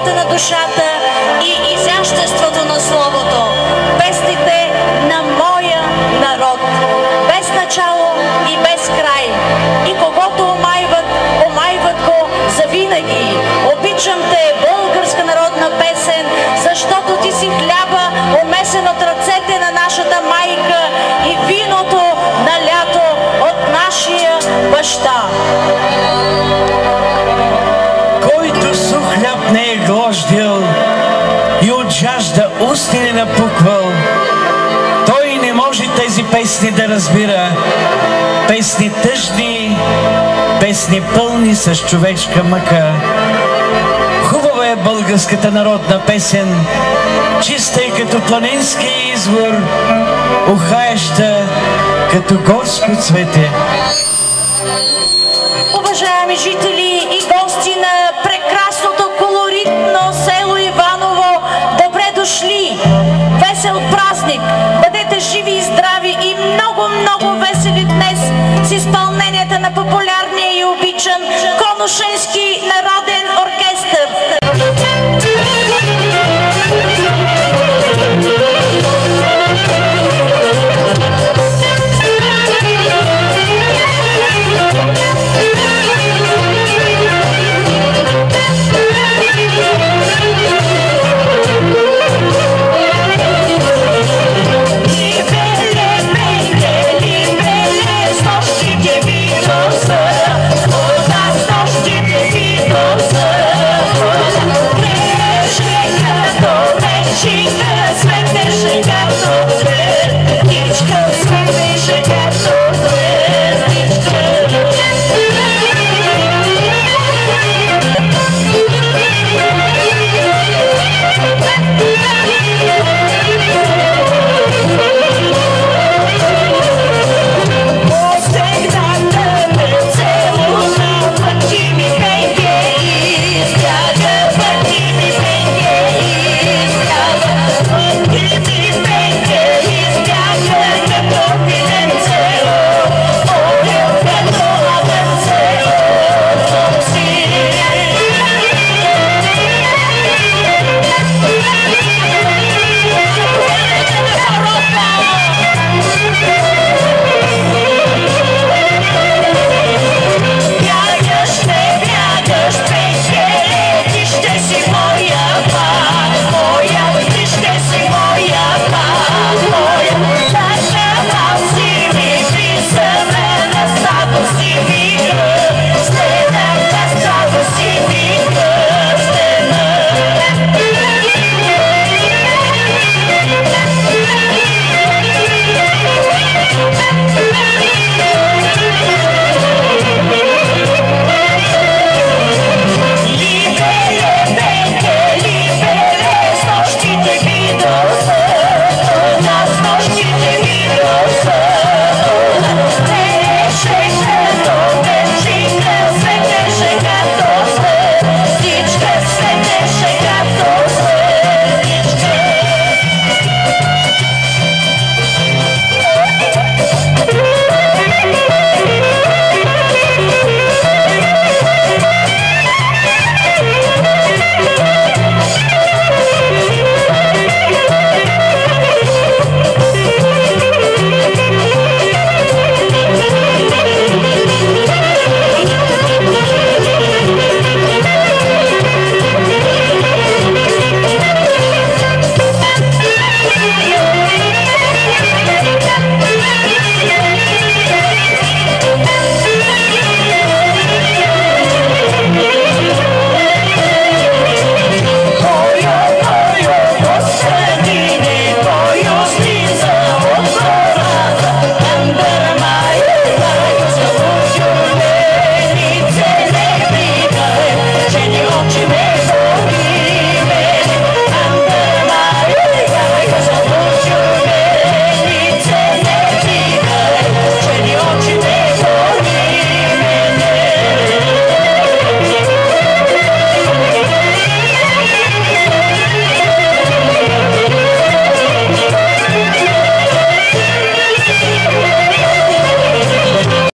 свободата на душата и изяществото на словото. Песните на моя народ, без начало и без край. И когото омайват, омайват го завинаги. Обичам те, българска народна песен, защото ти си хляба, умесен от ръцете на нашата майка, и виното на лято от нашия баща. Който сух хляб не е глождил и от жажда устни не напуквал, той не може тези песни да разбира. Песни тъжни, песни пълни с човешка мъка. Хубава е българската народна песен, чиста е като планински извор, ухаеща като горско цвете. Уважаеми жители и гости на прекрасното колоритно село Иваново, добре дошли! Весел празник! Бъдете живи и здрави и много весели днес с изпълненията на популярния и обичан Конушенски народен оркестър.